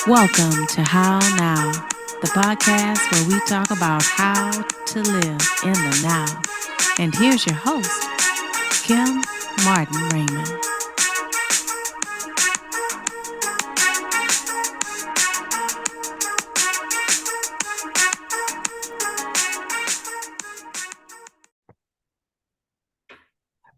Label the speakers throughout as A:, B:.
A: Welcome to How Now, the podcast where we talk about how to live in the now. And here's your host, Kim Martin Raymond.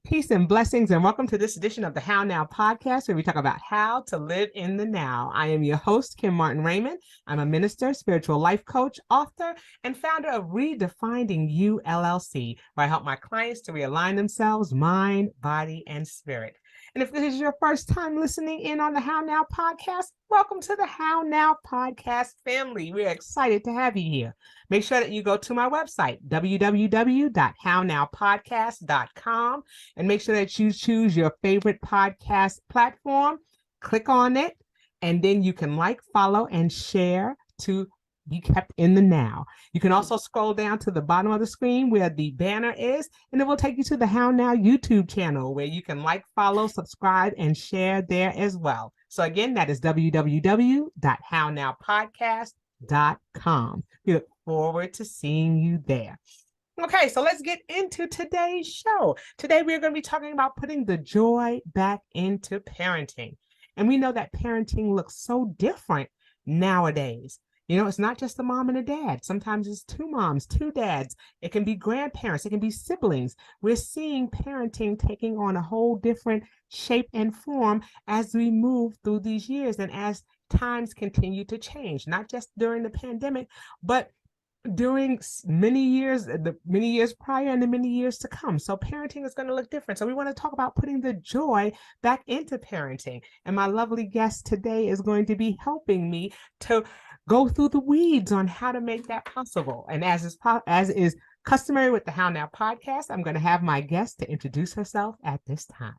B: Peace and blessings, and welcome to this edition of the How Now podcast, where we talk about how to live in the now. I am your host, Kim Martin Raymond. I'm a minister, spiritual life coach, author, and founder of Redefining You LLC, where I help my clients to realign themselves, mind, body, and spirit. And if this is your first time listening in on the How Now podcast, welcome to the How Now podcast family. We're excited to have you here. Make sure that you go to my website, www.hownowpodcast.com, and make sure that you choose your favorite podcast platform, click on it, and then you can like, follow, and share to be kept in the now. You can also scroll down to the bottom of the screen where the banner is, and it will take you to the How Now YouTube channel where you can like, follow, subscribe, and share there as well. So again, that is www.hownowpodcast.com. We look forward to seeing you there. Okay, so let's get into today's show. Today, we're going to be talking about putting the joy back into parenting. And we know that parenting looks so different nowadays. You know, it's not just a mom and a dad. Sometimes it's two moms, two dads. It can be grandparents. It can be siblings. We're seeing parenting taking on a whole different shape and form as we move through these years and as times continue to change, not just during the pandemic, but during many years prior and the many years to come. So parenting is going to look different. So we want to talk about putting the joy back into parenting. And my lovely guest today is going to be helping me to go through the weeds on how to make that possible. And as is customary with the How Now podcast, I'm going to have my guest to introduce herself at this time.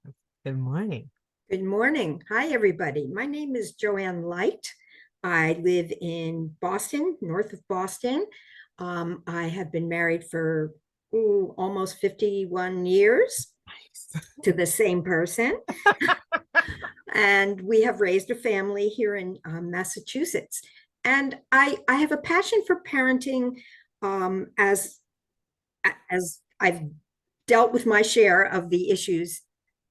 B: Good morning.
C: Good morning. Hi, everybody. My name is Joanne Light. I live in Boston, north of Boston. I have been married for almost 51 years to the same person. And we have raised a family here in Massachusetts. And I have a passion for parenting as I've dealt with my share of the issues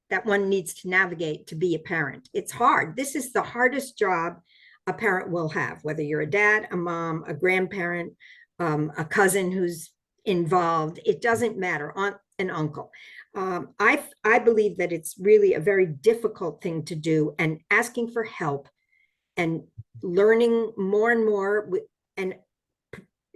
C: that one needs to navigate to be a parent. It's hard. This is the hardest job a parent will have, whether you're a dad, a mom, a grandparent, a cousin who's involved. It doesn't matter, aunt and uncle. I believe that it's really a very difficult thing to do, and asking for help and learning more and more and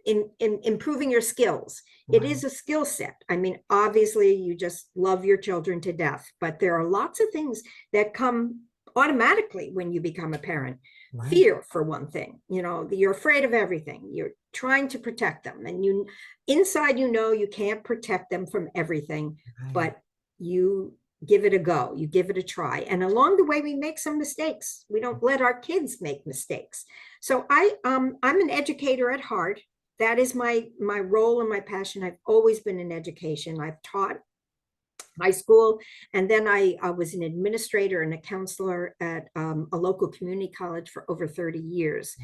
C: in improving your skills. Right. It is a skill set. I mean, obviously you just love your children to death, but there are lots of things that come automatically when you become a parent. Right. Fear, for one thing. You know, you're afraid of everything. You're trying to protect them, and you inside, you know, you can't protect them from everything. Right. But you give it a go, you give it a try, and along the way we make some mistakes. We don't let our kids make mistakes. So I'm an educator at heart. That is my role and my passion. I've always been in education. I've taught high school, and then I was an administrator and a counselor at a local community college for over 30 years.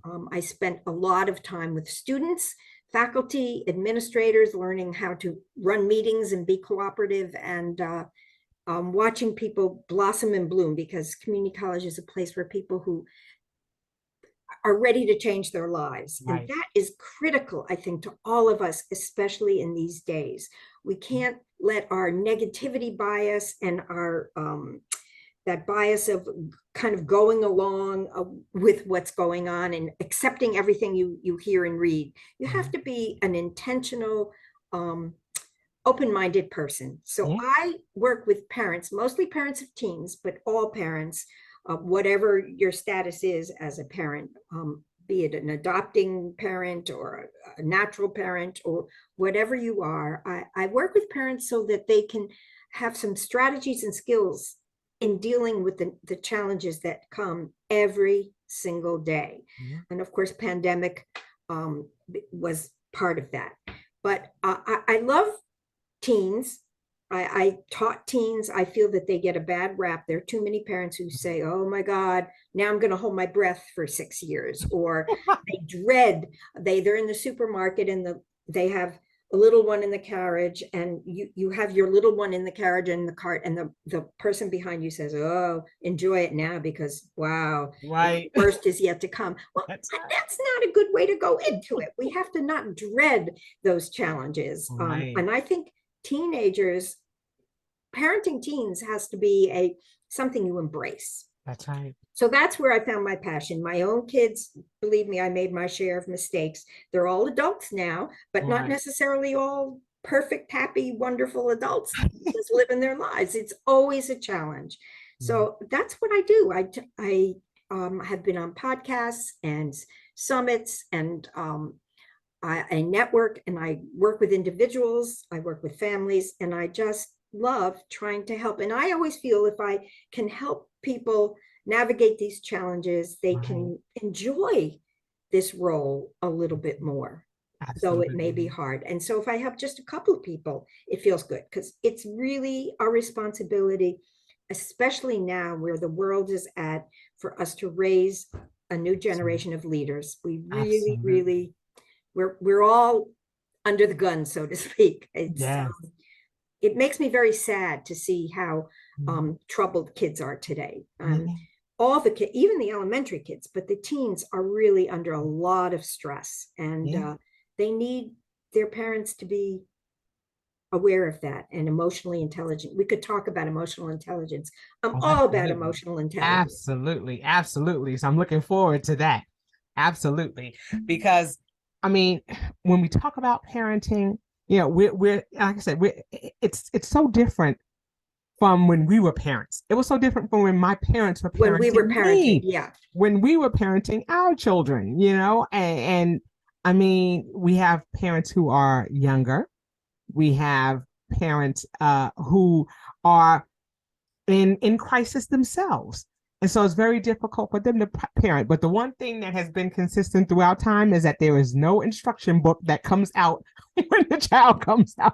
C: Wow. I spent a lot of time with students, faculty, administrators, learning how to run meetings and be cooperative, and watching people blossom and bloom, because community college is a place where people who are ready to change their lives. Right. And that is critical, I think, to all of us, especially in these days. We can't let our negativity bias and our that bias of kind of going along with what's going on and accepting everything you hear and read. You have to be an intentional, open-minded person. So I work with parents, mostly parents of teens, but all parents, whatever your status is as a parent, be it an adopting parent or a natural parent or whatever you are. I work with parents so that they can have some strategies and skills in dealing with the challenges that come every single day. And of course, pandemic was part of that. But I love teens. I taught teens. I feel that they get a bad rap. There are too many parents who say, oh my God, now I'm going to hold my breath for 6 years, or they dread, they're in the supermarket and they have a little one in the carriage, and you have your little one in the carriage and the cart, and the person behind you says, oh, enjoy it now because wow,
B: Right.
C: the worst is yet to come. Well,
B: That's
C: that's not a good way to go into it. We have to not dread those challenges.
B: right.
C: And I think teenagers, parenting teens has to be something you embrace.
B: That's right.
C: So that's where I found my passion. My own kids, believe me, I made my share of mistakes. They're all adults now, but not
B: Right.
C: necessarily all perfect, happy, wonderful adults just living their lives. It's always a challenge. So that's what I do. I have been on podcasts and summits, and I network, and I work with individuals, I work with families, and I just love trying to help. And I always feel if I can help people navigate these challenges, they can enjoy this role a little bit more, though it may be hard. And so if I help just a couple of people, it feels good, because it's really our responsibility, especially now where the world is at, for us to raise a new generation of leaders. We really, really, we're all under the gun, so to speak. It makes me very sad to see how troubled kids are today. All the kids, even the elementary kids, but the teens are really under a lot of stress, and they need their parents to be aware of that and emotionally intelligent. We could talk about emotional intelligence. I'm all about emotional intelligence.
B: Absolutely. Absolutely. So I'm looking forward to that. Absolutely. Because I mean, when we talk about parenting, you know, we're like I said, it's so different from when we were parents. It was so different from when my parents were parenting.
C: When we were parenting,
B: when we were parenting our children, you know, and I mean, we have parents who are younger. We have parents who are in crisis themselves. And so it's very difficult for them to parent. But the one thing that has been consistent throughout time is that there is no instruction book that comes out when the child comes out.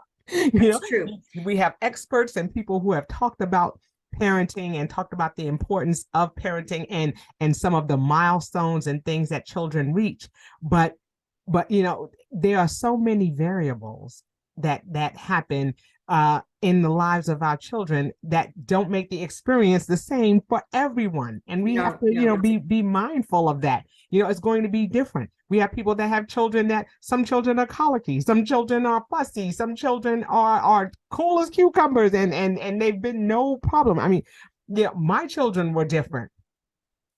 C: That's true.
B: We have experts and people who have talked about parenting and talked about the importance of parenting and some of the milestones and things that children reach. But you know, there are so many variables that happen in the lives of our children that don't make the experience the same for everyone. And we have to, you know, be mindful of that. You know, it's going to be different. We have people that have children that some children are colicky, some children are fussy, some children are cool as cucumbers, and they've been no problem. I mean, yeah, my children were different.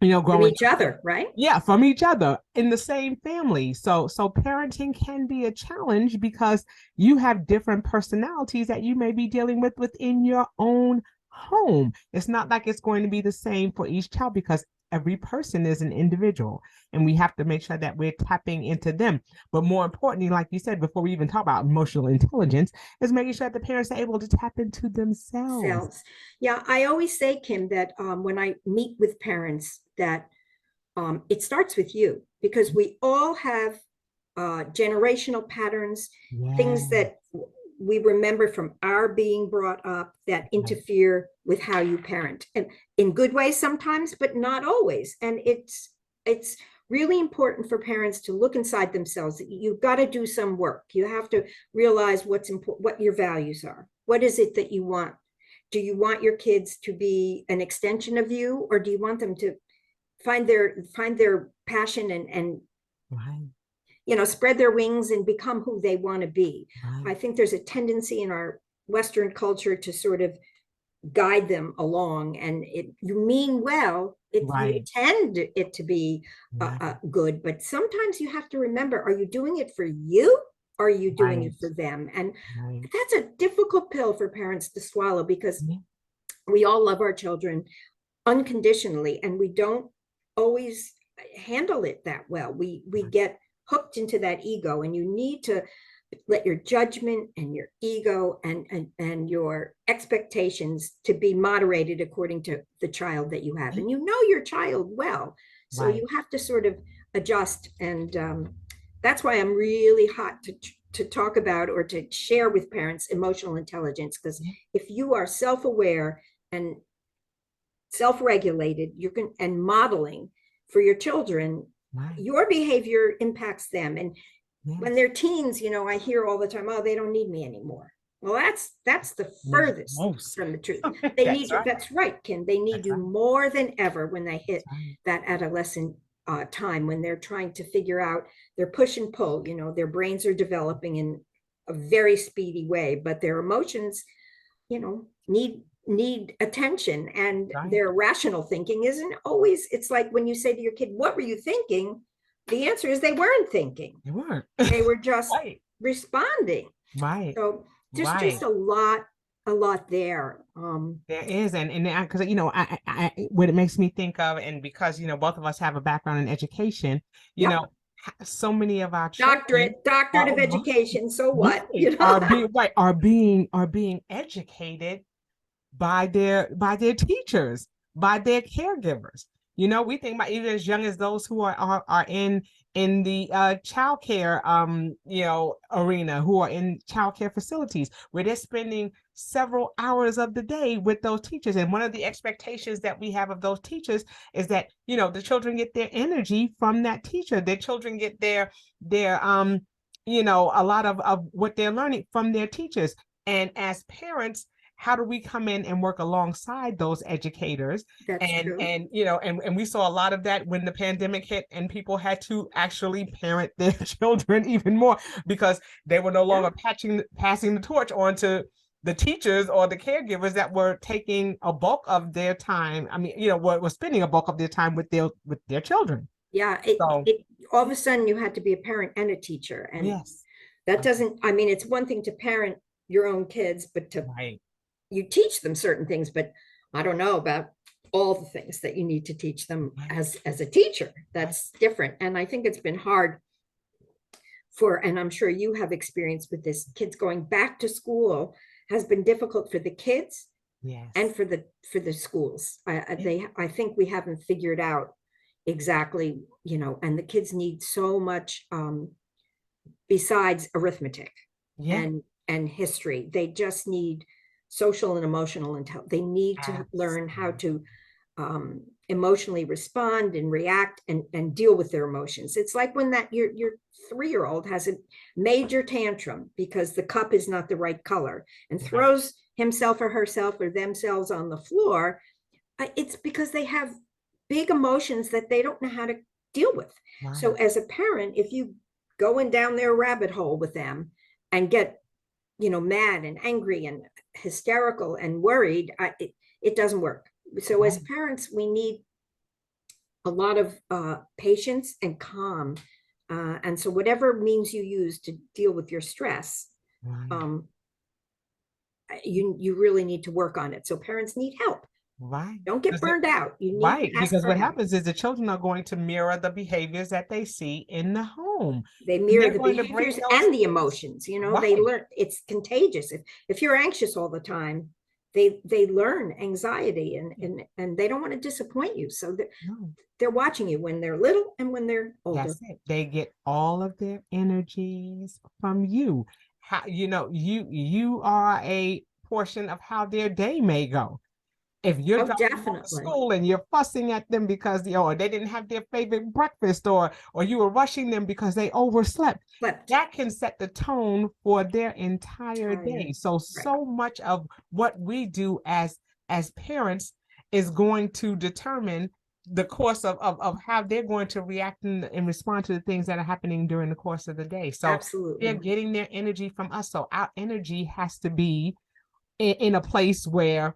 B: You know, growing
C: from each other, right?
B: Yeah, from each other in the same family. So parenting can be a challenge because you have different personalities that you may be dealing with within your own home. It's not like it's going to be the same for each child because every person is an individual, and we have to make sure that we're tapping into them. But more importantly, like you said, before we even talk about emotional intelligence, is making sure that the parents are able to tap into themselves.
C: Yeah, I always say, Kim, that when I meet with parents, that it starts with you, because we all have generational patterns, things that we remember from our being brought up that interfere with how you parent, and in good ways sometimes, but not always. And it's really important for parents to look inside themselves. You've got to do some work. You have to realize what's important, what your values are. What is it that you want? Do you want your kids to be an extension of you, or do you want them to find their passion and you know, spread their wings and become who they want to be? I think there's a tendency in our Western culture to sort of guide them along, and you mean well, you intend it to be good, but sometimes you have to remember, are you doing it for you, or are you doing it for them? And that's a difficult pill for parents to swallow, because we all love our children unconditionally, and we don't always handle it that well. We get hooked into that ego, and you need to let your judgment and your ego and your expectations to be moderated according to the child that you have. And you know your child well, so you have to sort of adjust. And that's why I'm really hot to talk about or to share with parents emotional intelligence, because if you are self-aware and self-regulated, you can, and modeling for your children,
B: Right.
C: your behavior impacts them. And
B: Yes.
C: when they're teens, you know, I hear all the time, oh, they don't need me anymore. Well, that's the furthest
B: Most.
C: from the truth. They
B: That's
C: need you.
B: right.
C: That's right, Kim. They need
B: That's
C: you
B: right.
C: more than ever when they hit
B: That's right.
C: that adolescent time, when they're trying to figure out their push and pull. You know, their brains are developing in a very speedy way, but their emotions, you know, need attention, and
B: Right.
C: their rational thinking isn't always. It's like when you say to your kid, what were you thinking? The answer is they weren't thinking.
B: You weren't.
C: They were just
B: Right.
C: responding.
B: Right.
C: So there's
B: Right.
C: just a lot there.
B: There is, and because you know, what it makes me think of, and because you know, both of us have a background in education, you
C: Yep.
B: know, so many of our children
C: Doctorate of
B: are,
C: education. So what?
B: right,
C: You know?
B: are being educated by their teachers, by their caregivers. You know, we think about even as young as those who are in the childcare you know, arena, who are in childcare facilities, where they're spending several hours of the day with those teachers. And one of the expectations that we have of those teachers is that, you know, the children get their energy from that teacher. Their children get their you know, a lot of what they're learning from their teachers. And as parents, how do we come in and work alongside those educators?
C: That's true.
B: And you know, and we saw a lot of that when the pandemic hit and people had to actually parent their children even more, because they were no longer passing the torch on to the teachers or the caregivers that were taking a bulk of their time. I mean, you know, were spending a bulk of their time with their children.
C: Yeah.
B: So
C: All of a sudden you had to be a parent and a teacher. And
B: yes,
C: that doesn't, I mean, it's one thing to parent your own kids, but to
B: right,
C: you teach them certain things, but I don't know about all the things that you need to teach them as a teacher. That's different. And I think it's been hard for, and I'm sure you have experience with this, kids going back to school has been difficult for the kids
B: yes,
C: and for the schools. I think we haven't figured out exactly, you know, and the kids need so much besides arithmetic
B: yeah,
C: and history. They just need social and emotional intelligence. They need to learn how to emotionally respond and react and deal with their emotions. It's like when that your 3-year-old has a major tantrum because the cup is not the right color and throws himself or herself or themselves on the floor. It's because they have big emotions that they don't know how to deal with.
B: right.
C: So as a parent, if you going down their rabbit hole with them and get, you know, mad and angry and hysterical and worried, it doesn't work. So as parents, we need a lot of patience and calm. And so whatever means you use to deal with your stress, you really need to work on it. So parents need help.
B: Right.
C: Don't get burned out. You need
B: Right,
C: to ask
B: because
C: for
B: what
C: help.
B: happens is the children are going to mirror the behaviors that they see in the home.
C: They
B: And
C: mirror
B: they're
C: the
B: going to bring
C: behaviors
B: those-
C: and the emotions. You know, they
B: Right.
C: learn. It's contagious. If you're anxious all the time, they learn anxiety and they don't want to disappoint you. So
B: No,
C: they're watching you when they're little and when they're older.
B: that's it. They get all of their energies from you. How, you know, you are a portion of how their day may go. If you're dropping them off to
C: Definitely.
B: school and you're fussing at them because you know they didn't have their favorite breakfast, or you were rushing them because they overslept, that can set the tone for their entire day. So much of what we do as parents is going to determine the course of how they're going to react and respond to the things that are happening during the course of the day. So
C: Absolutely.
B: they're getting their energy from us. So our energy has to be in a place where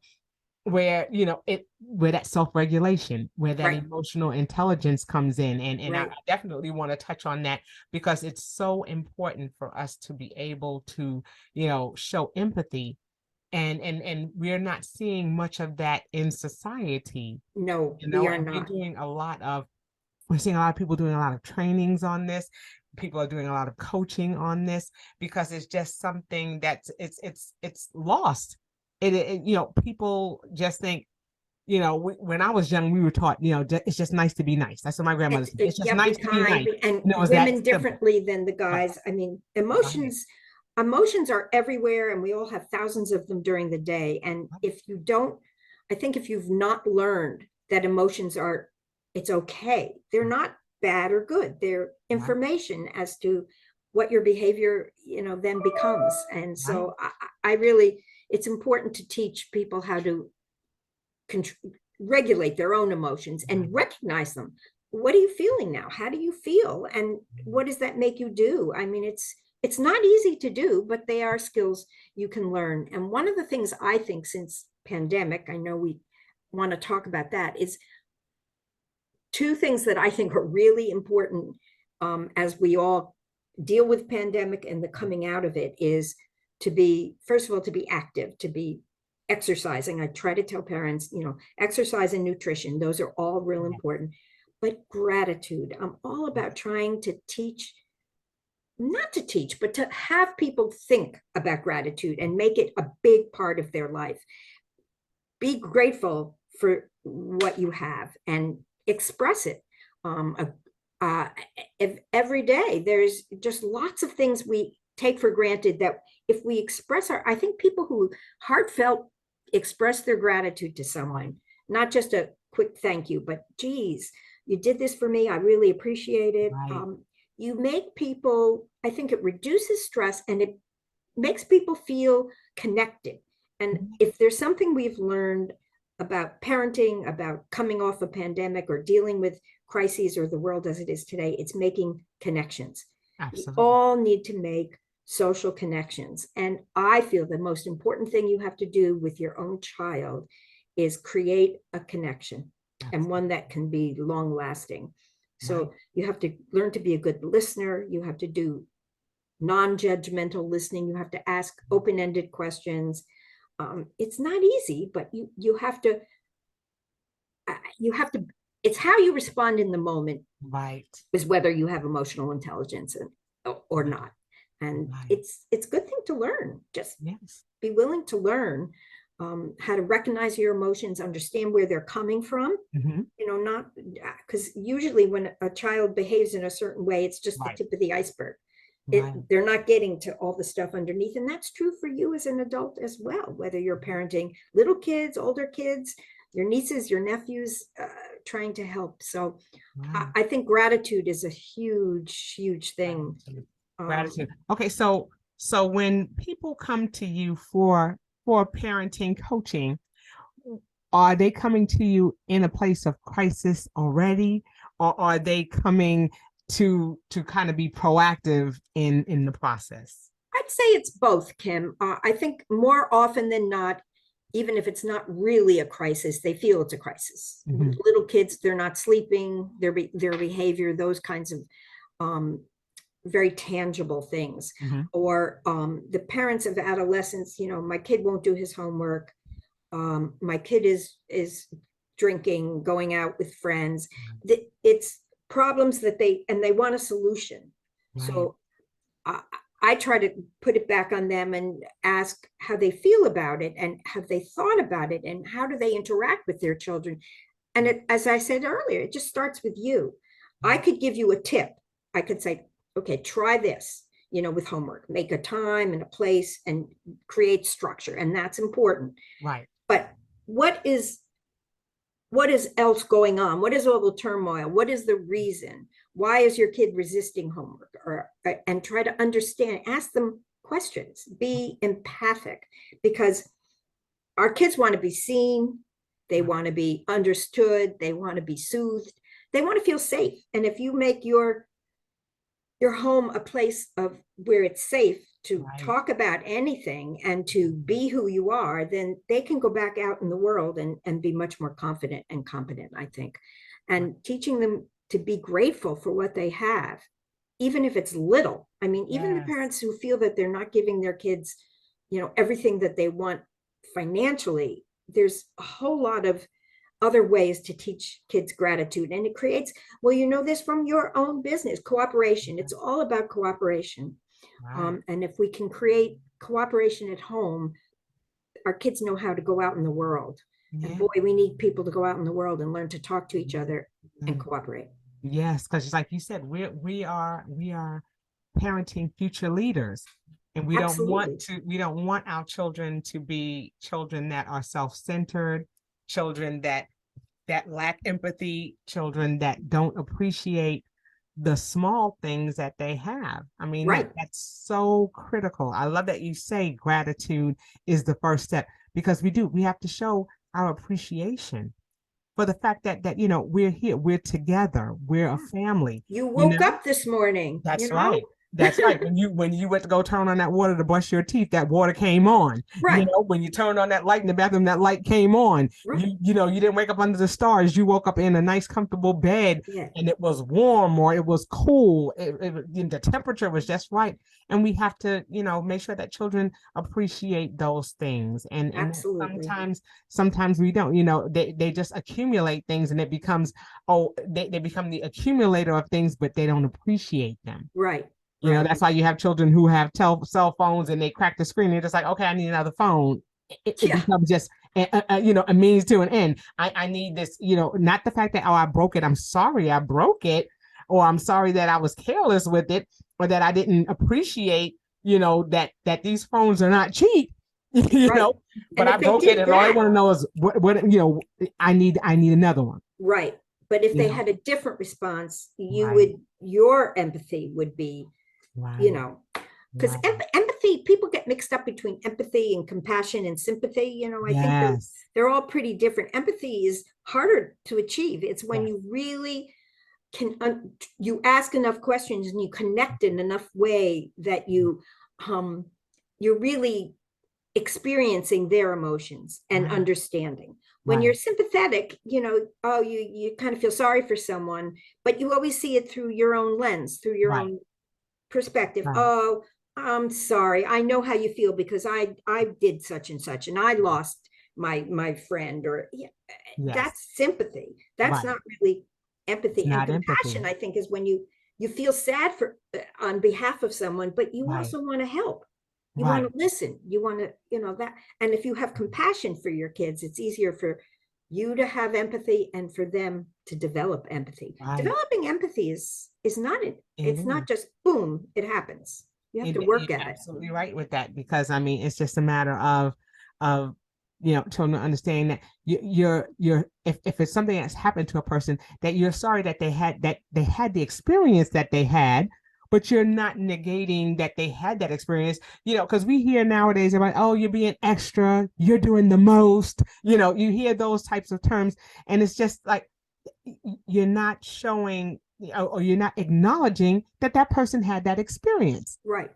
B: you know where that self-regulation, where that emotional intelligence comes in, and I definitely want to touch on that because it's so important for us to be able to, you know, show empathy, and we're not seeing much of that in society.
C: No,
B: you know,
C: we are
B: and
C: not.
B: We're seeing a lot of people doing a lot of trainings on this. People are doing a lot of coaching on this because it's just something that's it's lost. You know, people just think when I was young, we were taught, it's just nice to be nice. That's what my grandmother said. It's just nice
C: Be
B: to be
C: kind,
B: nice.
C: and
B: It was that
C: women
B: simple.
C: differently than the guys. I mean, emotions are everywhere, and we all have thousands of them during the day. And I think if you've not learned that emotions are, it's okay. They're not bad or good. They're information as to what your behavior, then becomes. And so I really, it's important to teach people how to regulate their own emotions and recognize them. What are you feeling now? How do you feel? And what does that make you do? I mean, it's not easy to do, but they are skills you can learn. And one of the things I think since pandemic, I know we want to talk about that, is two things that I think are really important as we all deal with pandemic and the coming out of it, is to be, first of all, to be active, to be exercising. I try to tell parents, exercise and nutrition, those are all real important. But gratitude, I'm all about trying to teach, not to teach, but to have people think about gratitude and make it a big part of their life. Be grateful for what you have and express it. Every day, there's just lots of things we take for granted that if we express I think people who heartfelt express their gratitude to someone, not just a quick thank you, but geez, you did this for me, I really appreciate it. You make people, I think it reduces stress and it makes people feel connected. And if there's something we've learned about parenting, about coming off a pandemic or dealing with crises or the world as it is today, it's making connections.
B: Absolutely.
C: We all need to make social connections. And I feel the most important thing you have to do with your own child is create a connection. Absolutely. And one that can be long lasting. So you have to learn to be a good listener. You have to do non-judgmental listening. You have to ask open-ended questions. It's not easy, but you have to, it's how you respond in the moment, is whether you have emotional intelligence or not. And it's a good thing to learn. Just be willing to learn how to recognize your emotions, understand where they're coming from. Not because usually when a child behaves in a certain way, it's just the tip of the iceberg. They're not getting to all the stuff underneath. And that's true for you as an adult as well, whether you're parenting little kids, older kids, your nieces, your nephews, trying to help. So I think gratitude is a huge, huge thing.
B: Gratitude. Okay, so when people come to you for parenting coaching, are they coming to you in a place of crisis already, or are they coming to kind of be proactive in the process?
C: I'd say it's both, Kim. I think more often than not, even if it's not really a crisis, they feel it's a crisis. Little kids, they're not sleeping, their behavior, those kinds of very tangible things. Or the parents of adolescents, my kid won't do his homework. My kid is drinking, going out with friends. It's problems that they want a solution. So I try to put it back on them and ask how they feel about it, and have they thought about it, and how do they interact with their children. And as I said earlier, it just starts with you. I could give you a tip. I could say, okay, try this, with homework, make a time and a place and create structure. And that's important. But what is else going on? What is all the turmoil? What is the reason? Why is your kid resisting homework? And try to understand, ask them questions, be empathic, because our kids want to be seen. They want to be understood. They want to be soothed. They want to feel safe. And if you make your home a place of where it's safe to talk about anything and to be who you are, then they can go back out in the world and be much more confident and competent, I think. And teaching them to be grateful for what they have, even if it's little. I mean, even the parents who feel that they're not giving their kids, everything that they want financially, there's a whole lot of other ways to teach kids gratitude. And it creates, this from your own business, cooperation. It's all about cooperation. And if we can create cooperation at home, our kids know how to go out in the world And
B: Yeah.
C: boy, we need people to go out in the world and learn to talk to each other and
B: Mm.
C: cooperate.
B: Yes, because like you said, we are parenting future leaders, and
C: Absolutely.
B: we don't want our children to be children that are self-centered, children that lack empathy, children that don't appreciate the small things that they have. I mean,
C: Right.
B: that's so critical. I love that you say gratitude is the first step, because we have to show our appreciation for the fact that we're here, we're together, we're a family,
C: You
B: you
C: woke
B: know.
C: up this morning,
B: That's right. That's right. When you went to go turn on that water to brush your teeth, that water came on.
C: Right,
B: When you turned on that light in the bathroom, that light came on.
C: right.
B: You didn't wake up under the stars. You woke up in a nice, comfortable bed,
C: Yeah,
B: and it was warm or it was cool. The temperature was just right. And we have to, make sure that children appreciate those things. And
C: absolutely.
B: sometimes we don't. They just accumulate things, and it becomes, they become the accumulator of things, but they don't appreciate them.
C: Right, right.
B: That's why you have children who have cell phones, and they crack the screen. They're just like, okay, I need another phone. It
C: Yeah,
B: becomes just, a means to an end. I need this, not the fact that, oh, I broke it. I'm sorry I broke it, or I'm sorry that I was careless with it, or that I didn't appreciate, that these phones are not cheap,
C: right.
B: but
C: And
B: I
C: if they
B: broke it,
C: did
B: and all I
C: that,
B: want to know is what, I need another one.
C: right. But if
B: You
C: they
B: know?
C: had a different response,
B: Right,
C: your empathy would be, you
B: right,
C: know, because
B: right.
C: empathy, people get mixed up between empathy and compassion and sympathy. I think
B: Yes,
C: they're all pretty different. Empathy is harder to achieve. It's when
B: yes,
C: you really you ask enough questions and you connect in enough way that um you're really experiencing their emotions and
B: right,
C: understanding. When you're
B: right,
C: sympathetic, oh, you kind of feel sorry for someone, but you always see it through your own lens, through your
B: right,
C: own perspective.
B: right.
C: Oh, I'm sorry, I know how you feel because I did such and such and I lost my friend. Or yeah,
B: Yes,
C: that's sympathy. That's
B: right.
C: not really
B: It's
C: empathy. And
B: not
C: compassion,
B: empathy.
C: I think, is when you feel sad for on behalf of someone, but you
B: Right,
C: also want to help. You want
B: right,
C: to listen. You want to, that. And if you have compassion for your kids, it's easier for you to have empathy and for them to develop empathy.
B: right.
C: Developing empathy is not it.
B: It
C: It's
B: is.
C: not just boom, it happens. You have to
B: You're
C: work at it.
B: absolutely right with that, because I mean, it's just a matter of children understanding that you're if it's something that's happened to a person, that you're sorry that they had the experience that they had, but you're not negating that they had that experience. Because we hear nowadays about, oh, you're being extra, you're doing the most. You hear those types of terms, and it's just like, you're not showing, or you're not acknowledging that person had that experience.
C: Right.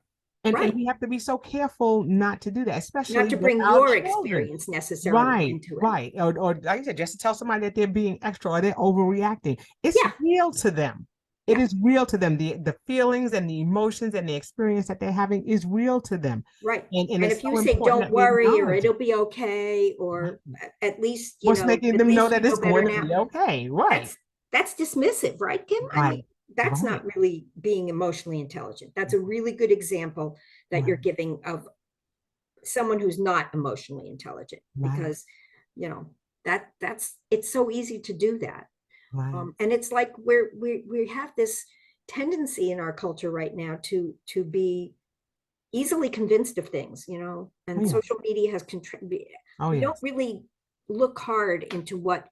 B: And
C: Right.
B: we have to be so careful not to do that,
C: Not
B: especially
C: to
B: with
C: bring
B: our
C: your
B: children.
C: experience necessarily
B: Right,
C: into it.
B: right. Or like I said, just to tell somebody that they're being extra or they're overreacting. It's
C: Yeah.
B: real to them. It
C: Yeah.
B: is real to them. The feelings and the emotions and the experience that they're having is real to them.
C: Right.
B: And
C: And
B: it's
C: if you
B: so
C: say,
B: important
C: don't
B: that we
C: worry, or
B: acknowledge it.
C: it'll be okay, or
B: Right.
C: at least,
B: What's making
C: at
B: them know
C: least
B: that
C: you
B: it's
C: know better
B: going to
C: now.
B: be okay? Right,
C: That's dismissive, right, Kim? I mean,
B: right,
C: that's not
B: right,
C: really being emotionally intelligent. That's a really good example that you're
B: right,
C: giving of someone who's not emotionally intelligent,
B: right,
C: because, you know, that's it's so easy to do that.
B: right.
C: And it's like we have this tendency in our culture right now to be easily convinced of things,
B: Oh,
C: and
B: yeah.
C: social media has contributed.
B: Oh,
C: We don't
B: yes.
C: really look hard into what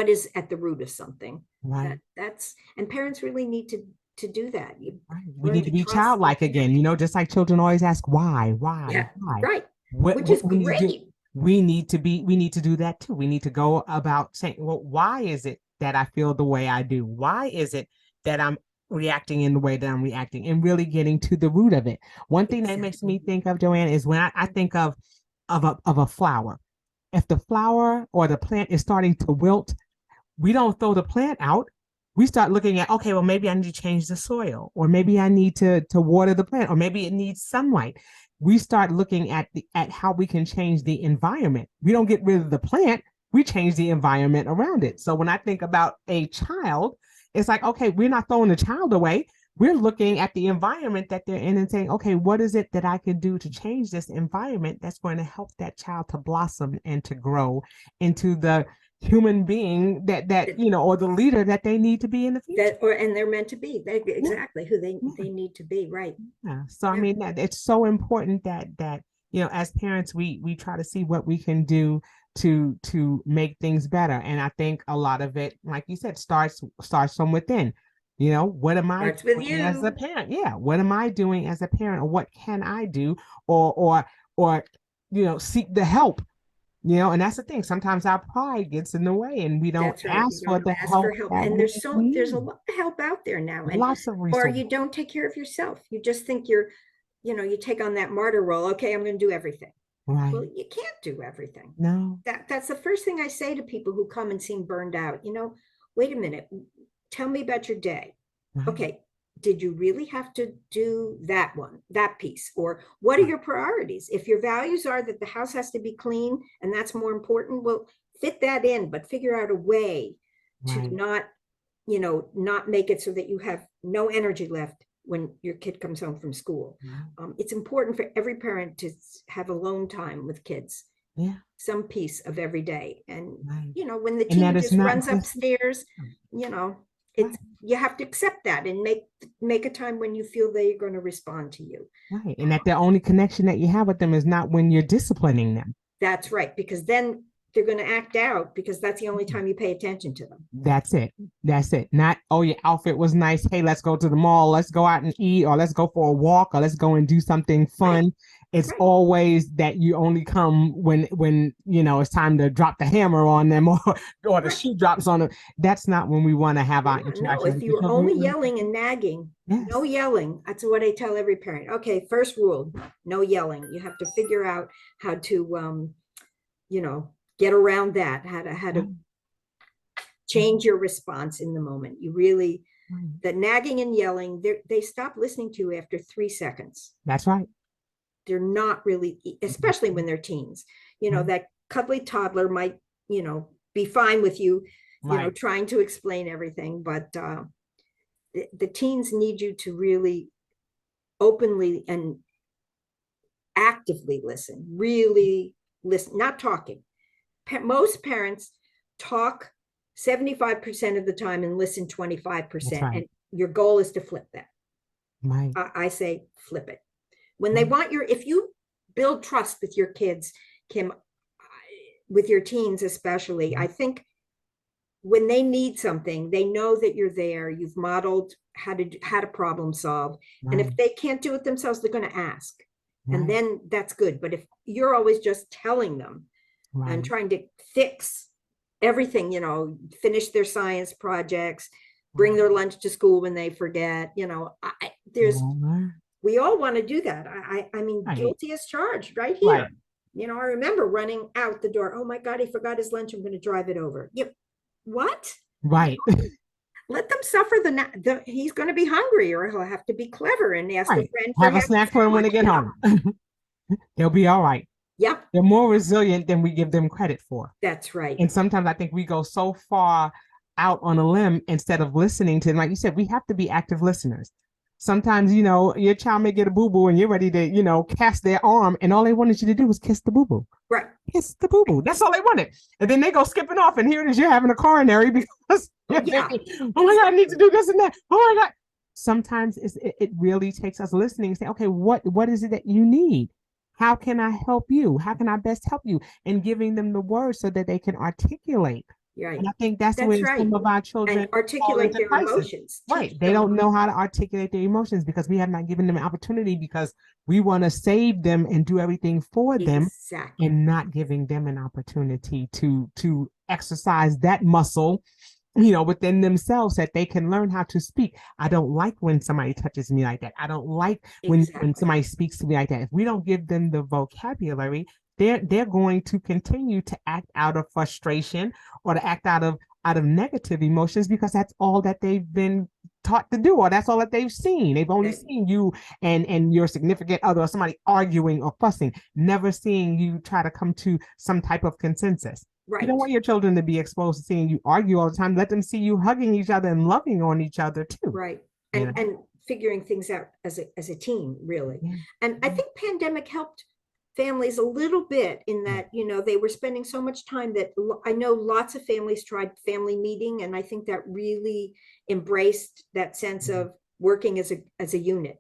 C: is at the root of something.
B: Right.
C: That's and parents really need to do that. You
B: Right. We
C: learn
B: need
C: to
B: to be
C: trust and
B: childlike again,
C: connect.
B: just like children always ask, why,
C: Yeah,
B: why?
C: right. Which is
B: What we need to do,
C: great.
B: we need to do that too. We need to go about saying, well, why is it that I feel the way I do? Why is it that I'm reacting in the way that I'm reacting, and really getting to the root of it? One thing that makes me
C: Exactly.
B: think of, Joanne, is when I think of a flower. If the flower or the plant is starting to wilt, we don't throw the plant out. We start looking at, okay, well, maybe I need to change the soil, or maybe I need to water the plant, or maybe it needs sunlight. We start looking at how we can change the environment. We don't get rid of the plant, we change the environment around it. So when I think about a child, it's like, okay, we're not throwing the child away. we're looking at the environment that they're in and saying, okay, what is it that I can do to change this environment that's going to help that child to blossom and to grow into the human being that or the leader that they need to be in the future.
C: And they're meant to be exactly who they need to be, right?
B: Yeah. So I mean, that it's so important that as parents we try to see what we can do to make things better. And I think a lot of it, like you said, starts from within. What am I doing as a parent? Yeah, what am I doing as a parent, or what can I do, or seek the help. And that's the thing. Sometimes our pride gets in the way, and we don't ask for the help.
C: And there's a lot of help out there now, and
B: lots of resources.
C: Or you don't take care of yourself. You just think you take on that martyr role. Okay, I'm going to do everything.
B: Right.
C: Well, you can't do everything.
B: No.
C: That's the first thing I say to people who come and seem burned out. Wait a minute. Tell me about your day.
B: Right.
C: Okay. Did you really have to do that piece? Or what are your priorities? If your values are that the house has to be clean and that's more important, well, fit that in, but figure out a way to not make it so that you have no energy left when your kid comes home from school. It's important for every parent to have alone time with kids.
B: Yeah.
C: Some piece of every day. And, when the teen just runs upstairs, you have to accept that and make a time when you feel they're going to respond to you.
B: Right. And that the only connection that you have with them is not when you're disciplining them.
C: That's right. Because then they're going to act out, because that's the only time you pay attention to them.
B: That's it. Not, oh, your outfit was nice. Hey, let's go to the mall. Let's go out and eat, or let's go for a walk, or let's go and do something fun. Right. It's always that you only come when it's time to drop the hammer on them, or the shoe drops on them. That's not when we want to have our interaction.
C: No, if you're only yelling and nagging, no yelling. That's what I tell every parent. Okay, first rule, no yelling. You have to figure out how to get around that, how to change your response in the moment. You really, the nagging and yelling, they stop listening to you after 3 seconds.
B: That's right.
C: They're not really, especially when they're teens. That cuddly toddler might, be fine with you, trying to explain everything, but the teens need you to really openly and actively listen, really listen, not talking. Most parents talk 75% of the time and listen 25%. Right. And your goal is to flip that.
B: Right.
C: I say flip it. When they want if you build trust with your kids, Kim, with your teens especially, I think when they need something, they know that you're there. You've modeled how to problem solve. Right. And if they can't do it themselves, they're going to ask. Right. And then that's good. But if you're always just telling them, right, and trying to fix everything, finish their science projects, bring their lunch to school when they forget, we all want to do that. I mean, right, guilty as charged right here. Right. I remember running out the door. Oh my God, he forgot his lunch. I'm going to drive it over. What?
B: Right.
C: Let them suffer he's going to be hungry, or he'll have to be clever and ask a friend.
B: Have a snack for him when they get home. They'll be all right.
C: Yep.
B: They're more resilient than we give them credit for.
C: That's right.
B: And sometimes I think we go so far out on a limb instead of listening to them. Like you said, we have to be active listeners. Sometimes, your child may get a boo-boo and you're ready to, cast their arm, and all they wanted you to do was kiss the boo-boo.
C: Right.
B: Kiss the boo-boo. That's all they wanted. And then they go skipping off, and here it is, you're having a coronary because you're thinking, oh my God, I need to do this and that. Oh my God. Sometimes it really takes us listening and say, okay, what is it that you need? How can I help you? How can I best help you? And giving them the words so that they can articulate.
C: Right.
B: And I think that's where right, some of our children
C: and articulate their emotions.
B: Right. They don't know how to articulate their emotions because we have not given them an opportunity, because we want to save them and do everything for them, and not giving them an opportunity to exercise that muscle, within themselves, that they can learn how to speak. I don't like when somebody touches me like that. I don't like when somebody speaks to me like that. If we don't give them the vocabulary, they're going to continue to act out of frustration or to act out of negative emotions, because that's all that they've been taught to do, or that's all that they've seen. They've only seen you and your significant other or somebody arguing or fussing, never seeing you try to come to some type of consensus. Right. You don't want your children to be exposed to seeing you argue all the time. Let them see you hugging each other and loving on each other too.
C: Right. And figuring things out as a team, really.
B: Yeah.
C: And I think pandemic helped families a little bit in that, they were spending so much time that I know lots of families tried family meeting, and I think that really embraced that sense of working as a unit.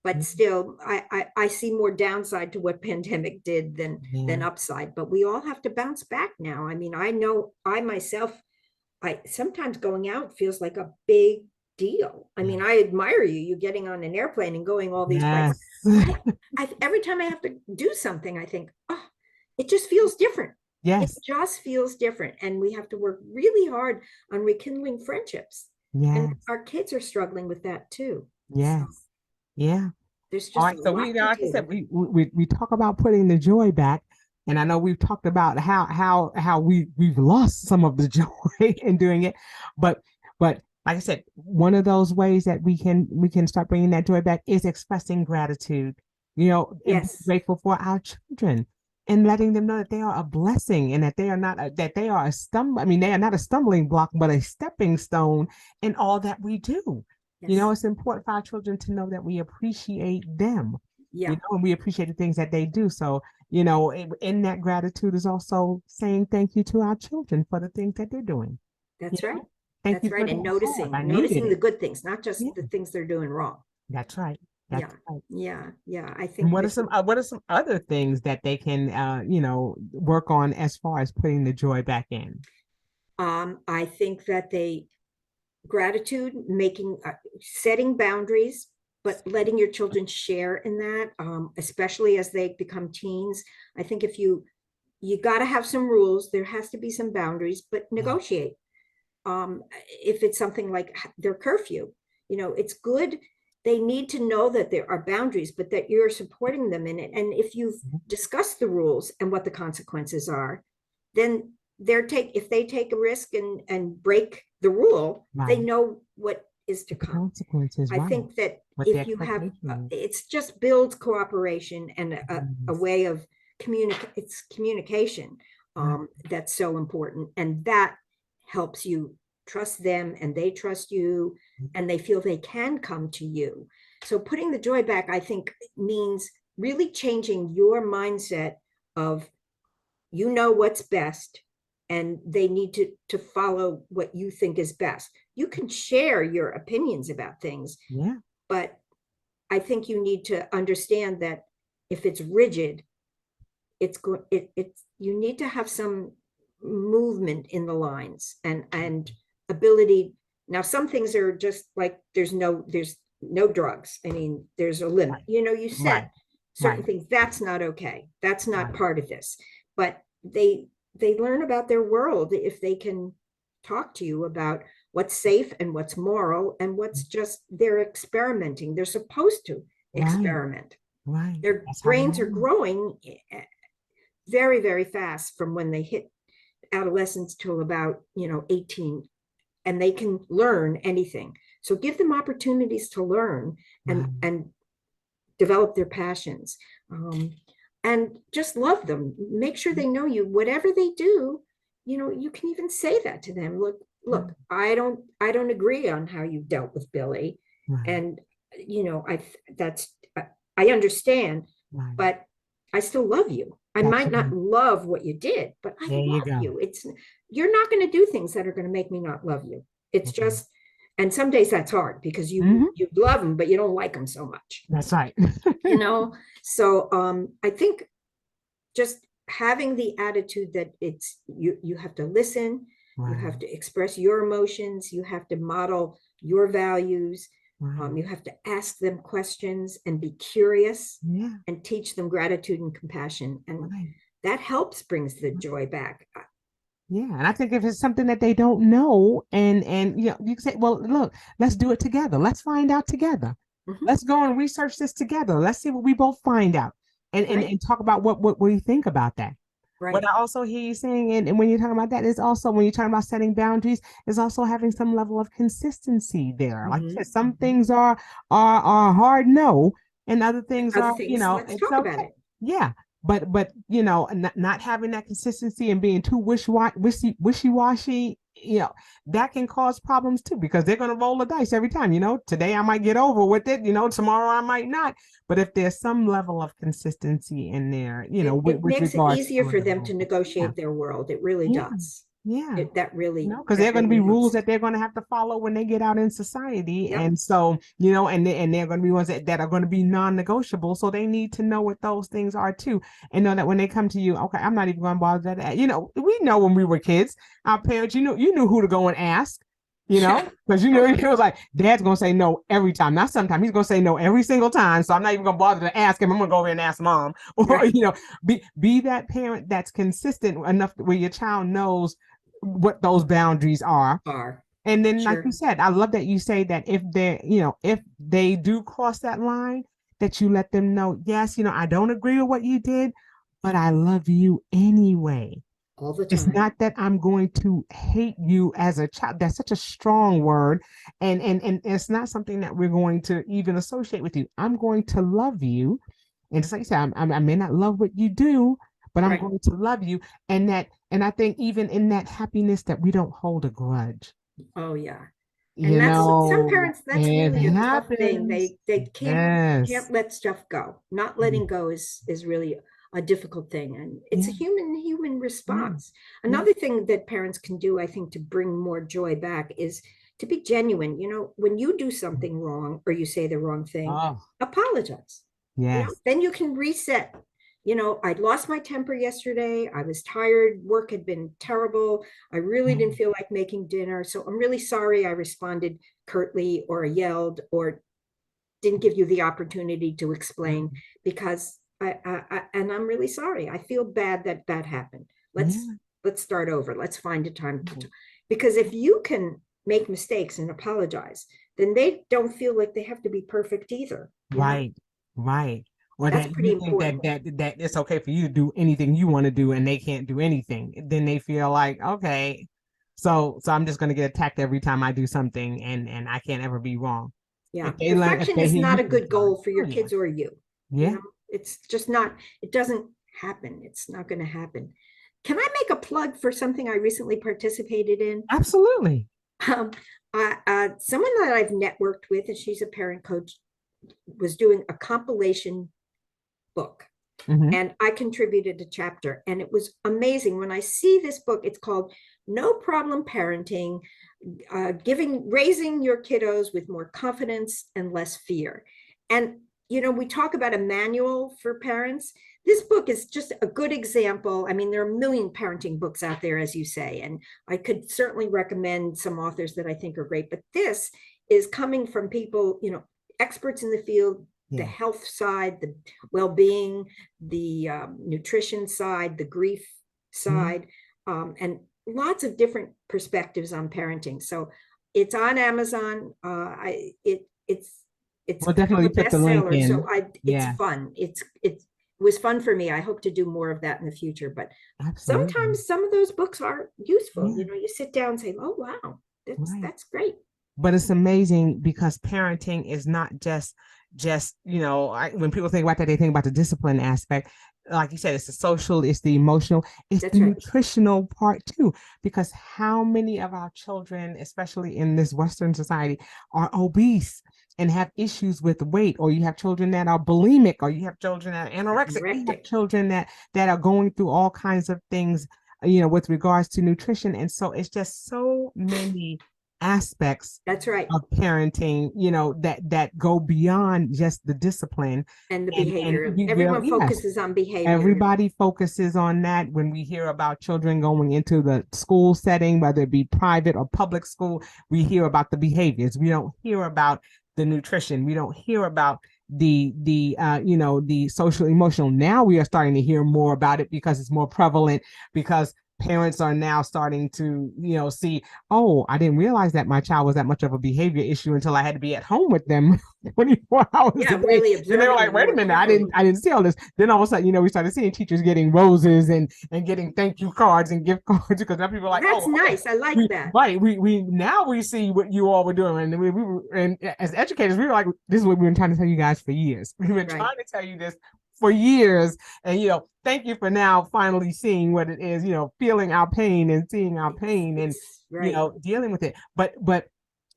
C: But still, I see more downside to what pandemic did than upside. But we all have to bounce back now. I mean, I know I myself, sometimes going out feels like a big deal. I mean, I admire you getting on an airplane and going all these places. Every time I have to do something, I think, oh, it just feels different.
B: Yes.
C: It just feels different. And we have to work really hard on rekindling friendships.
B: Yes.
C: And our kids are struggling with that too.
B: Yes.
C: So
B: yeah.
C: there's just
B: All right. So we, like I said, we talk about putting the joy back. And I know we've talked about how we've lost some of the joy in doing it. But like I said, one of those ways that we can start bringing that joy back is expressing gratitude, and being grateful for our children, and letting them know that they are a blessing, and that they are not they are not a stumbling block, but a stepping stone in all that we do. It's important for our children to know that we appreciate them. And we appreciate the things that they do. So, in that gratitude is also saying thank you to our children for the things that they're doing.
C: That's right.
B: Thank you.
C: That's right. And noticing the good things, not just the things they're doing wrong.
B: That's right. That's right.
C: Yeah. I think.
B: And what are some other things that they can, work on as far as putting the joy back in?
C: I think that gratitude, setting boundaries, but letting your children share in that, especially as they become teens. I think if you got to have some rules, there has to be some boundaries, but negotiate. If it's something like their curfew, it's good. They need to know that there are boundaries, but that you're supporting them in it. And if you've discussed the rules and what the consequences are, then if they take a risk and break the rule, they know what is to come.
B: Consequences.
C: I think that if you have, it's just builds cooperation and a way of communication that's so important, and that helps you trust them, and they trust you, and they feel they can come to you. So putting the joy back, I think, means really changing your mindset of, what's best, and they need to follow what you think is best. You can share your opinions about things, but I think you need to understand that if it's rigid, you need to have some movement in the lines and ability. Now, some things are just like there's no drugs. I mean, there's a limit. You set certain things. That's not okay. That's not part of this. But they learn about their world if they can talk to you about what's safe and what's moral and what's just they're experimenting. They're supposed to experiment. Their brains are growing very, very fast from when they hit adolescence till about 18, and they can learn anything. So give them opportunities to learn and develop their passions, and just love them. Make sure they know you. Whatever they do, you can even say that to them. Look, I don't agree on how you dealt with Billy, and I understand, but I still love you. I might not love what you did, but I love you. You're not going to do things that are going to make me not love you. It's just, and some days that's hard because you love them, but you don't like them so much.
B: That's right.
C: So I think just having the attitude that you have to listen, you have to express your emotions, you have to model your values. You have to ask them questions and be curious and teach them gratitude and compassion. And that helps brings the joy back.
B: Yeah. And I think if it's something that they don't know and you can say, well, look, let's do it together. Let's find out together. Let's go and research this together. Let's see what we both find out and talk about what we think about that. What I also hear you saying, and when you're talking about that, is also when you're talking about setting boundaries, is also having some level of consistency there. Like you said, some things are hard no, and other things are,
C: let's
B: it's
C: talk
B: okay.
C: about it.
B: Yeah. But not having that consistency and being too wishy-washy that can cause problems too, because they're going to roll the dice every time. Today I might get over with it, tomorrow I might not. But if there's some level of consistency in there,
C: It
B: with
C: makes it
B: regards
C: easier
B: to
C: for
B: it.
C: them to negotiate their world. It really
B: Yeah.
C: does.
B: Yeah.
C: That really,
B: Because there are going to be
C: helps.
B: rules that they're going to have to follow when they get out in society.
C: Yep.
B: And so, and they're going to be ones that are going to be non-negotiable. So they need to know what those things are too. And know that when they come to you, okay, I'm not even going to bother that. We know when we were kids, our parents, you knew who to go and ask. Because it was like dad's gonna say no every time. Not sometimes, he's gonna say no every single time. So I'm not even gonna bother to ask him. I'm gonna go over and ask mom. Or
C: right.
B: Be that parent that's consistent enough where your child knows what those boundaries are. And then, like you said, I love that you say that if they do cross that line, that you let them know, yes, I don't agree with what you did, but I love you anyway.
C: All the time.
B: It's not that I'm going to hate you as a child. That's such a strong word. And it's not something that we're going to even associate with you. I'm going to love you. And just like you said, I may not love what you do, but I'm going to love you. And I think even in that happiness that we don't hold a grudge.
C: Oh yeah. And that's some parents, that's really a tough thing. They can't let stuff go. Not letting go is really a difficult thing, and it's a human response. Another thing that parents can do, I think, to bring more joy back is to be genuine. When you do something wrong or you say the wrong thing, apologize. Then you can reset. I lost my temper yesterday. I was tired. Work had been terrible. I really didn't feel like making dinner. So I'm really sorry I responded curtly or yelled or didn't give you the opportunity to explain, because and I'm really sorry. I feel bad that happened. Let's start over. Let's find a time because if you can make mistakes and apologize, then they don't feel like they have to be perfect either.
B: Right. Or
C: that's
B: that
C: pretty
B: you think
C: important.
B: that it's okay for you to do anything you want to do and they can't do anything. Then they feel like, okay, so I'm just going to get attacked every time I do something, and I can't ever be wrong.
C: Yeah, perfection is not a good goal for your kids or you. It's just not. It doesn't happen. It's not going to happen. Can I make a plug for something I recently participated in?
B: Absolutely.
C: Someone that I've networked with, and she's a parent coach, was doing a compilation book. And I contributed a chapter, and it was amazing. When I see this book, it's called No Problem Parenting, raising your kiddos with more confidence and less fear. And we talk about a manual for parents. This book is just a good example. I mean, there are a million parenting books out there, as you say, and I could certainly recommend some authors that I think are great, but this is coming from people, experts in the field, the health side, the well-being, the nutrition side, the grief side, and lots of different perspectives on parenting. So it's on Amazon. It's
B: we'll definitely put the link in.
C: So it's fun. It was fun for me. I hope to do more of that in the future. But sometimes some of those books are useful. You sit down and say, "Oh wow, that's great."
B: But it's amazing because parenting is not just when people think about that, they think about the discipline aspect. Like you said, it's the social, it's the emotional, it's the nutritional part too. Because how many of our children, especially in this Western society, are obese and have issues with weight, or you have children that are bulimic, or you have children that are anorexic, you have children that are going through all kinds of things, with regards to nutrition. And so it's just so many aspects
C: of
B: parenting, that go beyond just the discipline
C: and the behavior. Everyone focuses on behavior.
B: Everybody focuses on that. When we hear about children going into the school setting, whether it be private or public school, we hear about the behaviors. We don't hear about the nutrition. We don't hear about the social emotional. Now we are starting to hear more about it because it's more prevalent, because parents are now starting to, see, oh, I didn't realize that my child was that much of a behavior issue until I had to be at home with them 24 hours a day.
C: Really
B: and they were like, wait a minute, I didn't see all this. Then all of a sudden, we started seeing teachers getting roses and getting thank you cards and gift cards, because now people are like,
C: that's nice. I like that.
B: Right. We now we see what you all were doing. And as educators, we were like, this is what we've been trying to tell you guys for years. We've been trying to tell you this for years. And, thank you for now finally seeing what it is, feeling our pain and seeing our pain and,
C: right.
B: dealing with it. But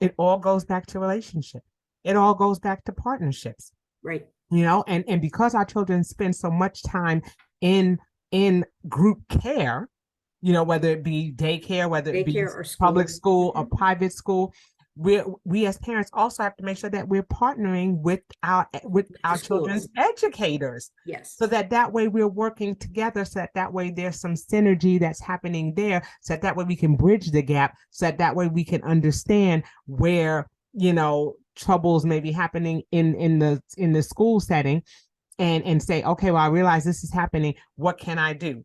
B: it all goes back to relationship. It all goes back to partnerships.
C: Right.
B: And because our children spend so much time in group care, whether it be daycare, whether it be
C: Daycare or
B: public school or
C: Mhm.
B: private school, we as parents also have to make sure that we're partnering with our
C: The
B: children's
C: schools.
B: educators,
C: Yes.
B: so that way we're working together, so that way there's some synergy that's happening there, so that way we can bridge the gap, so that way we can understand where troubles may be happening in the school setting, and say, okay, well, I realize this is happening. What can I do?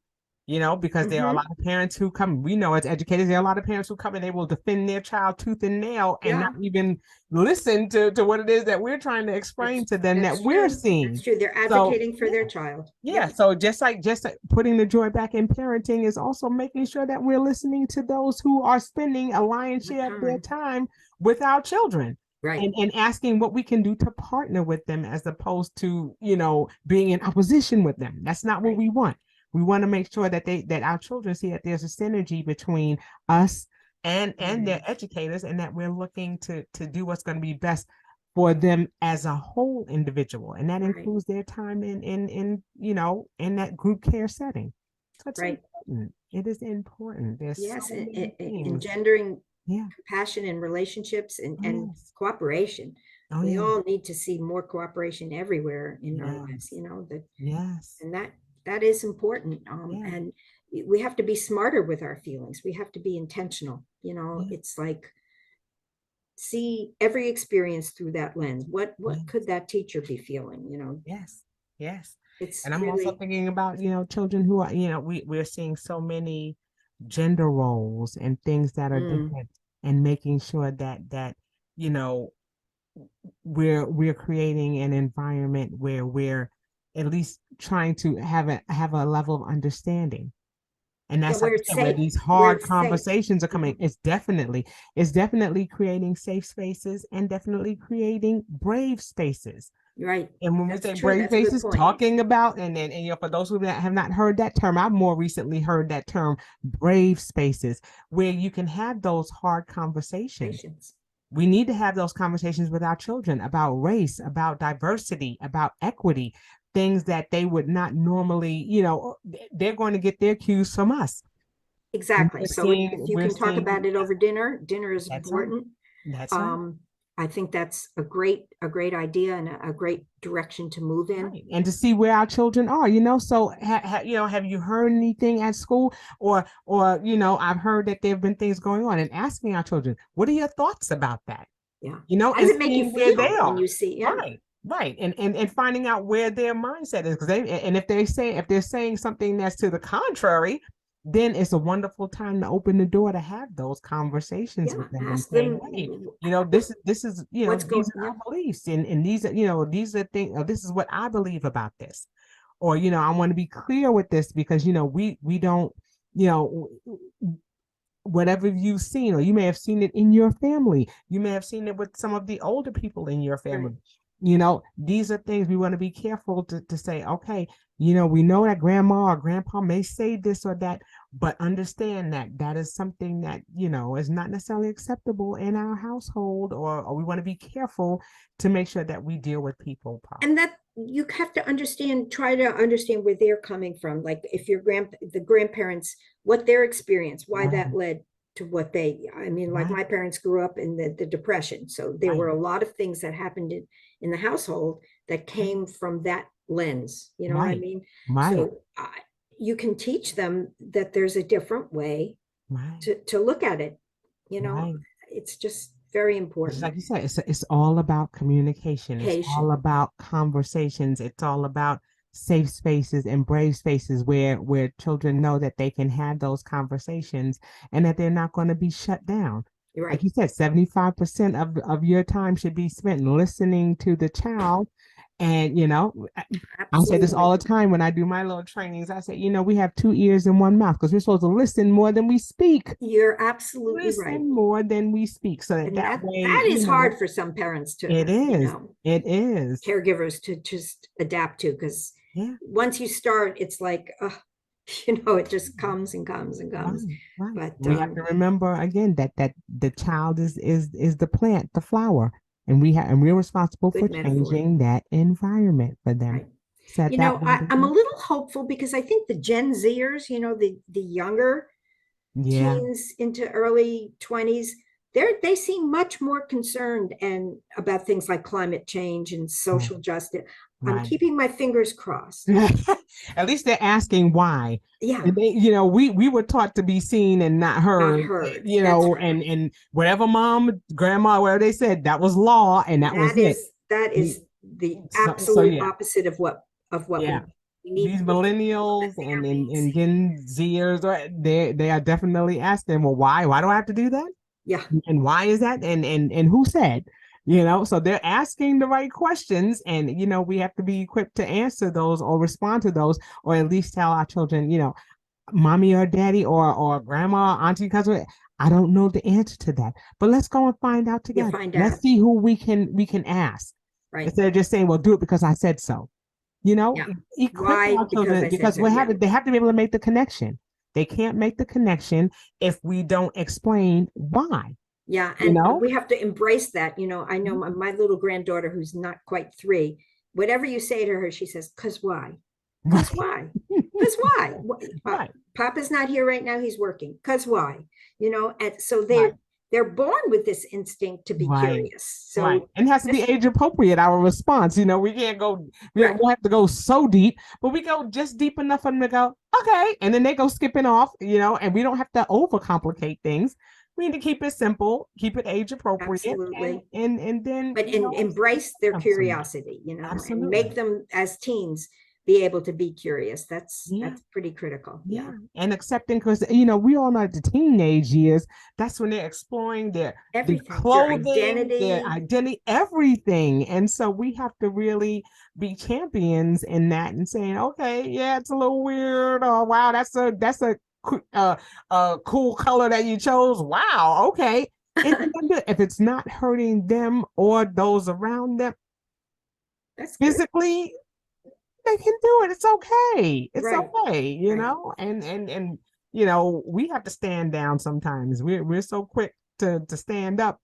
B: Because there are a
C: Mhm.
B: lot of parents who come, we know as educators, there are a lot of parents who come and they will defend their child tooth and nail and
C: Yeah.
B: not even listen to what it is that we're trying to explain to them, that we're
C: True.
B: seeing.
C: That's true. They're
B: So,
C: advocating for their child.
B: yeah.
C: Yep.
B: So just like putting the joy back in parenting is also making sure that we're listening to those who are spending a lion's share of their time with our children.
C: Right.
B: And asking what we can do to partner with them, as opposed to, being in opposition with them. That's not what
C: Right.
B: we want. We want to make sure that that our children see that there's a synergy between us and their educators, and that we're looking to do what's going to be best for them as a whole individual. And that
C: Right.
B: includes their time in that group care setting. So it's
C: Right.
B: important. It is important. There's
C: Yes.
B: so many things.
C: Engendering
B: Yeah.
C: compassion and relationships and
B: Yes.
C: cooperation.
B: Oh,
C: We
B: yeah.
C: all need to see more cooperation everywhere in our lives,
B: Yes.
C: and that is important.
B: Yeah.
C: And we have to be smarter with our feelings. We have to be intentional.
B: Yeah.
C: It's like, see every experience through that lens. What
B: Yes.
C: could that teacher be feeling?
B: Yes. Yes.
C: It's
B: And I'm also
C: really,
B: thinking about, children who are, we're seeing so many gender roles and things that are different, and making sure that, we're creating an environment where we're at least trying to have a level of understanding. And that's like
C: where
B: I
C: it's
B: said, where
C: safe,
B: these
C: where
B: hard
C: it's safe.
B: conversations are coming.
C: Mhm.
B: It's definitely creating safe spaces, and definitely creating brave spaces.
C: Right.
B: And when we
C: That's
B: say
C: true.
B: brave
C: That's a good
B: spaces,
C: point.
B: talking about, and then, for those who have not heard that term, I've more recently heard that term, brave spaces, where you can have those hard conversations.
C: Patience.
B: We need to have those conversations with our children about race, about diversity, about equity, things that they would not normally, they're going to get their cues from us.
C: Exactly. So if you
B: We're
C: can talk
B: seeing,
C: about it over dinner, dinner is
B: that's right.
C: important.
B: That's right.
C: I think that's a great idea and a great direction to move in.
B: Right. And to see where our children are, so have you heard anything at school, or I've heard that there have been things going on, and asking our children, what are your thoughts about that?
C: Yeah.
B: How
C: does
B: and
C: it make you
B: seeing where they
C: feel when
B: are.
C: you see? Yeah.
B: Right. And finding out where their mindset is, because if they're saying something that's to the contrary, then it's a wonderful time to open the door to have those conversations with them, and
C: ask
B: say,
C: them
B: hey, this is,
C: what's going.
B: these are our beliefs, and these are, these are things, this is what I believe about this. Or, I want to be clear with this, because, we don't, whatever you've seen, or you may have seen it in your family, you may have seen it with some of the older people in your family. These are things we want to be careful to say, okay, we know that grandma or grandpa may say this or that, but understand that that is something that, is not necessarily acceptable in our household, or we want to be careful to make sure that we deal with people properly.
C: And that you have to try to understand where they're coming from. Like if the grandparents, what their experience, why that led to what like my parents grew up in the Depression. So there were a lot of things that happened in the household that came from that lens. You know what I mean?
B: Right.
C: So you can teach them that there's a different way to look at it. It's just very important.
B: Like you said, it's all about communication. It's all about conversations. It's all about safe spaces and brave spaces where children know that they can have those conversations, and that they're not going to be shut down.
C: Right.
B: Like you said, 75% of your time should be spent listening to the child. And, I say this all the time when I do my little trainings. I say, we have 2 ears and 1 mouth, because we're supposed to listen more than we speak.
C: You're absolutely right.
B: Listen more than we speak. So that way,
C: that is hard for some parents to,
B: it is
C: caregivers to just adapt to, because
B: Yeah.
C: once you start, it's like, it just comes and comes and comes.
B: Right, right.
C: But
B: We have to remember again that the child is the plant, the flower, and we're responsible for
C: good metaphor.
B: changing that environment for them.
C: Right.
B: Set that
C: I'm a little hopeful because I think the Gen Zers, the younger
B: yeah,
C: teens into early 20s, they seem much more concerned and about things like climate change and
B: right,
C: social justice. I'm
B: right.
C: keeping my fingers crossed.
B: At least they're asking why.
C: Yeah,
B: And they, we were taught to be seen and not
C: not
B: heard,
C: heard. That's right.
B: and whatever mom, grandma, whatever they said, that was law and that was it.
C: That
B: We-
C: is the
B: so
C: absolute
B: yeah,
C: opposite of what
B: yeah.
C: we need
B: These
C: to be
B: millennials
C: their
B: and
C: needs.
B: Gen Zers, they are definitely asking, well, why do I have to do that?
C: Yeah,
B: And why is that? And who said? So they're asking the right questions, and we have to be equipped to answer those or respond to those, or at least tell our children, mommy or daddy or grandma, auntie, cousin, I don't know the answer to that, but let's go and find out
C: you
B: together.
C: find
B: Let's
C: out.
B: see who we can ask
C: Right.
B: instead of just saying, well, do it because I said so.
C: Yeah.
B: Equip
C: Why?
B: our
C: Because
B: children
C: I said
B: because
C: so. Yeah.
B: they have to be able to make the connection. They can't make the connection if we don't explain why.
C: Yeah,
B: You
C: and
B: know,
C: we have to embrace that. I know my little granddaughter who's not quite 3, whatever you say to her, she says, "'Cause why? 'Cause why? 'Cause why?
B: right,
C: Papa's not here right now, he's working. 'Cause why?" And so
B: right,
C: they're born with this instinct to be
B: right.
C: curious.
B: Right.
C: So
B: And it has to be
C: this,
B: age appropriate, our response. We can't go, we
C: right,
B: don't have to go so deep, but we go just deep enough for them to go, okay. And then they go skipping off, and we don't have to overcomplicate things. We need to keep it simple, keep it age appropriate, and
C: absolutely.
B: and then
C: But embrace their
B: absolutely.
C: curiosity, and
B: Absolutely.
C: make them as teens be able to be curious. That's
B: Yeah.
C: that's pretty critical.
B: Yeah,
C: Yeah.
B: and accepting because we all know the teenage years. That's when they're exploring their
C: Everything, their
B: clothing, their
C: identity.
B: identity, everything. And so we have to really be champions in that and saying, okay, yeah, it's a little weird. Oh, wow, that's a cool color that you chose. Wow, okay. And if it's not hurting them or those around them
C: That's good.
B: physically, they can do it. It's okay. It's
C: Right.
B: okay,
C: Right.
B: and we have to stand down sometimes. We're so quick to stand up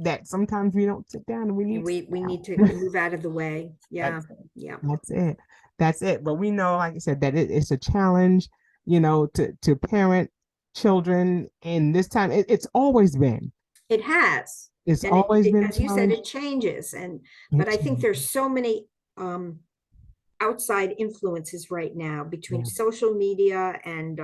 B: that sometimes we don't sit down and we
C: And
B: need to
C: we
B: sit
C: need to
B: down.
C: move out of the way. Yeah.
B: That's it.
C: Yeah.
B: That's it. That's it. But we know, like I said, that it's a challenge, to parent children. And this time, it's always been.
C: It has.
B: It's
C: And
B: always been a
C: as you said,
B: challenge.
C: it changes. But
B: It
C: I think
B: changes.
C: there's so many outside influences right now between
B: Yeah.
C: social media and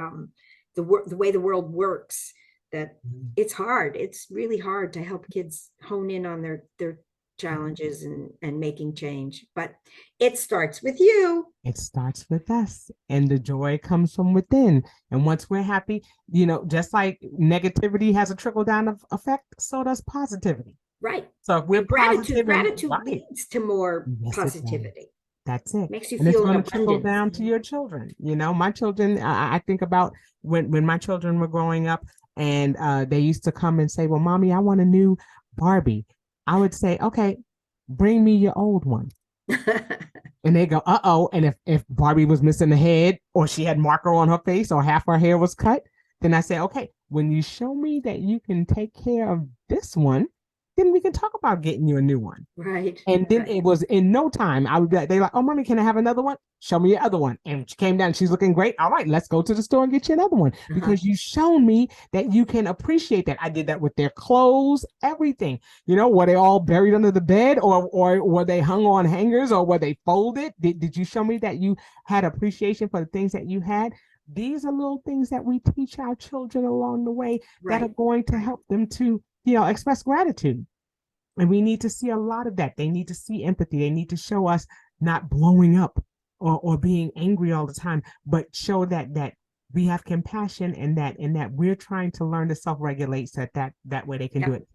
C: the way the world works that
B: Mhm.
C: it's hard. It's really hard to help kids hone in on their challenges and making change. But it starts with you.
B: It starts with us, and the joy comes from within. And once we're happy, just like negativity has a trickle down effect, so does positivity.
C: Right.
B: So if we're
C: And gratitude,
B: positive and
C: gratitude
B: right,
C: leads to more
B: yes, it does.
C: positivity.
B: That's it.
C: Makes you
B: And it's
C: feel
B: going to trickle
C: abundance.
B: down to your children. My children, I think about when my children were growing up and they used to come and say, well, mommy, I want a new Barbie. I would say, okay, bring me your old one. And they go, uh-oh. And if Barbie was missing a head or she had marker on her face or half her hair was cut, then I say, okay, when you show me that you can take care of this one, then we can talk about getting you a new one.
C: Right.
B: And then
C: Right.
B: it was in no time. I would be like, they're like, oh, mommy, can I have another one? Show me your other one. And she came down, she's looking great. All right, let's go to the store and get you another one because you've shown me that you can appreciate that. I did that with their clothes, everything. Were they all buried under the bed or were they hung on hangers or were they folded? Did you show me that you had appreciation for the things that you had? These are little things that we teach our children along the way that are
C: Right.
B: going to help them to, express gratitude. And we need to see a lot of that. They need to see empathy. They need to show us not blowing up or being angry all the time, but show that we have compassion and that we're trying to learn to self-regulate so that way they can do
C: Yep.
B: it.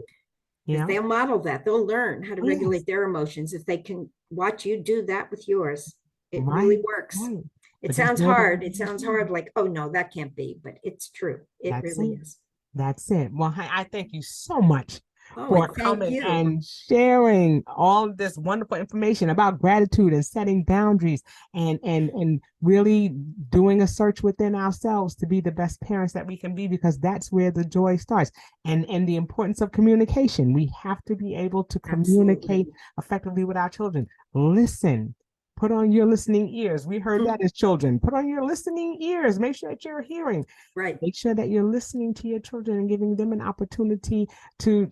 C: If they'll model that, they'll learn how to
B: Yes.
C: regulate their emotions. If they can watch you do that with yours, it
B: Right,
C: really works.
B: right.
C: It
B: But
C: sounds
B: they're the
C: hard.
B: ones
C: It
B: who
C: sounds
B: do.
C: hard, like, oh no, that can't be, but it's true. It
B: That's
C: really
B: it.
C: is.
B: That's it. Well, I thank you so much
C: Oh,
B: for
C: and thank
B: coming
C: you.
B: and sharing all of this wonderful information about gratitude and setting boundaries and really doing a search within ourselves to be the best parents that we can be, because that's where the joy starts. And the importance of communication. We have to be able to communicate
C: Absolutely.
B: effectively with our children. Listen. Put on your listening ears. We heard that as children. Put on your listening ears. Make sure that you're hearing.
C: Right.
B: Make sure that you're listening to your children and giving them an opportunity to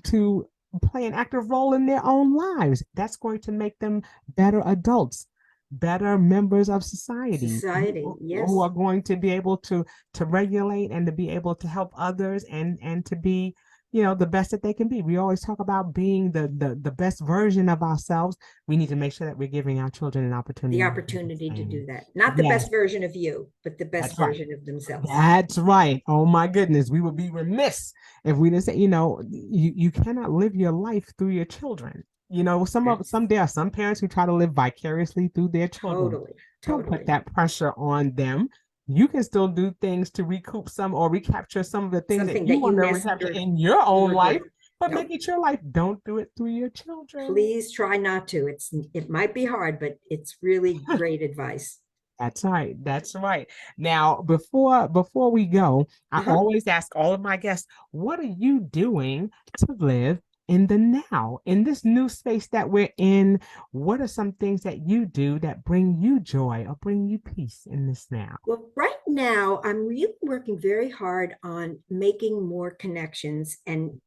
B: play an active role in their own lives. That's going to make them better adults, better members of society,
C: Society.
B: who
C: Yes.
B: are going to be able to regulate and to be able to help others and to be, the best that they can be. We always talk about being the best version of ourselves. We need to make sure that we're giving our children an opportunity
C: The
B: to do the
C: opportunity to do
B: same.
C: that. Not the
B: Yes,
C: best version of you, but the best
B: that's right.
C: version of themselves.
B: That's right. Oh my goodness. We would be remiss if we didn't say, you cannot live your life through your children. There are some parents who try to live vicariously through their children.
C: Totally.
B: Don't put
C: Totally.
B: that pressure on them. You can still do things to recoup some or recapture some of the things that
C: Something
B: you
C: that you
B: want to
C: missed
B: recapture
C: or
B: in your
C: you
B: own
C: were
B: life,
C: doing.
B: but
C: No,
B: make it your life. Don't do it through your children.
C: please try not to. It might be hard, but it's really great advice.
B: That's right. That's right. Now, before we go, I
C: Uh-huh.
B: always ask all of my guests, what are you doing to live in the now? In this new space that we're in, what are some things that you do that bring you joy or bring you peace in this now?
C: Well, right now I'm really working very hard on making more connections and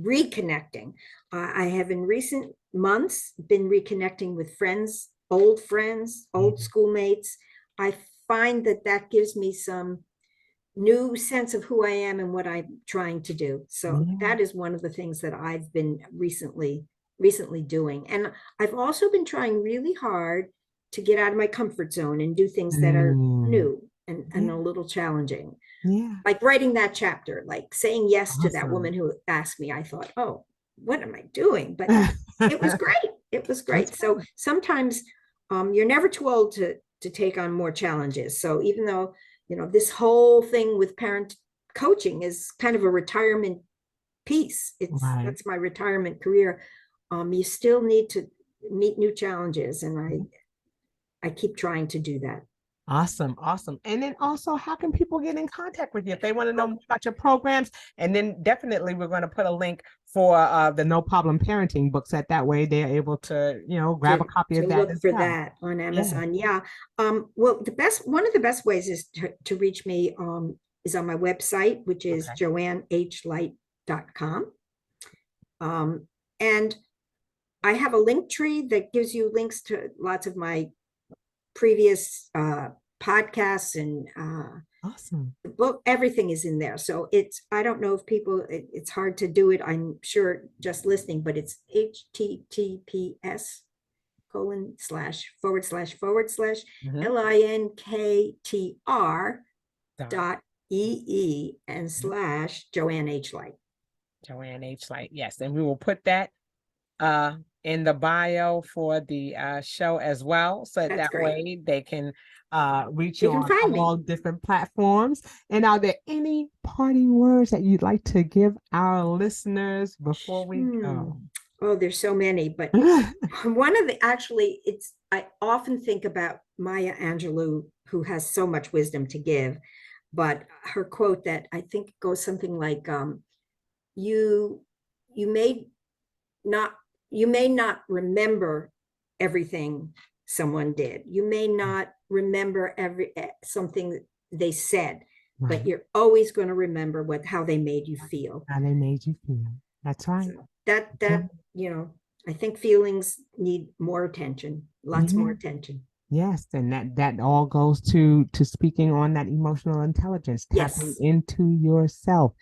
C: reconnecting. I have in recent months been reconnecting with friends, old
B: Mhm.
C: schoolmates. I find that gives me some new sense of who I am and what I'm trying to do. So
B: Yeah.
C: that is one of the things that I've been recently doing. And I've also been trying really hard to get out of my comfort zone and do things that are
B: Mm.
C: new and a
B: Yeah.
C: little challenging.
B: Yeah.
C: Like writing that chapter, like saying yes to that
B: Awesome.
C: woman who asked me. I thought, oh, what am I doing? But it was great. It was
B: That's
C: great. So
B: right.
C: sometimes you're never too old to take on more challenges. So even though this whole thing with parent coaching is kind of a retirement piece,
B: Right.
C: that's my retirement career. You still need to meet new challenges, and I keep trying to do that.
B: Awesome, awesome. And then also, how can people get in contact with you if they want to know
C: Oh,
B: more about your programs? And then definitely we're going to put a link for the No Problem Parenting books. That way they're able to, grab a
C: to
B: copy of
C: to
B: that
C: look
B: as
C: for
B: well.
C: that on
B: Yeah.
C: Amazon. Yeah. Well, one of the best ways is to reach me is on my website, which is
B: Okay.
C: joannehlight.com. And I have a link tree that gives you links to lots of my previous podcasts and
B: Awesome.
C: the book. Everything is in there. So I don't know if it's hard to do it. I'm sure just listening, but it's https://
B: Mhm.
C: linktr
B: Dot.
C: dot ee and
B: Mhm.
C: slash Joanne H. Light.
B: Joanne H. Light. Yes. And we will put that in the bio for the show as well. So
C: That's
B: that
C: great.
B: way they can reach
C: They
B: you
C: can
B: on
C: find me.
B: all different platforms. And are there any parting words that you'd like to give our listeners before we
C: Hmm.
B: go?
C: Oh, there's so many, but one of the actually, I often think about Maya Angelou, who has so much wisdom to give, but her quote that I think goes something like, you you may not you may not remember everything someone did. You may not remember something they said, but
B: Right.
C: you're always going to remember how they made you feel.
B: How they made you feel. That's right.
C: So that
B: That's right.
C: that I think feelings need more attention, lots more
B: Yeah.
C: attention.
B: Yes, and that all goes to speaking on that emotional intelligence, tapping
C: Yes,
B: into yourself,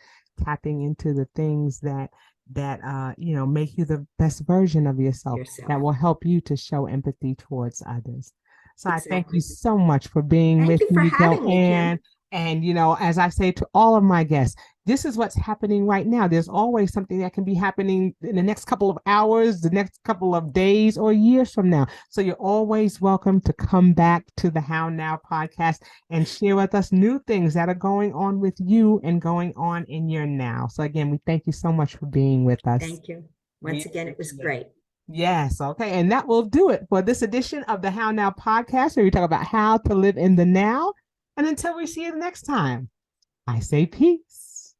B: tapping into the things that make you the best version of yourself,
C: yourself.
B: that will help you to show empathy towards others. So I thank you
C: Exactly.
B: so much for being
C: Thank
B: with
C: you for
B: me,
C: having me,
B: Joanne,
C: Kim.
B: And, as I say to all of my guests, this is what's happening right now. There's always something that can be happening in the next couple of hours, the next couple of days, or years from now. So you're always welcome to come back to the How Now podcast and share with us new things that are going on with you and going on in your now. So again, we thank you so much for being with us.
C: Thank you. Once again, it was great.
B: Yes. Okay. And that will do it for this edition of the How Now podcast, where we talk about how to live in the now. And until we see you next time, I say peace.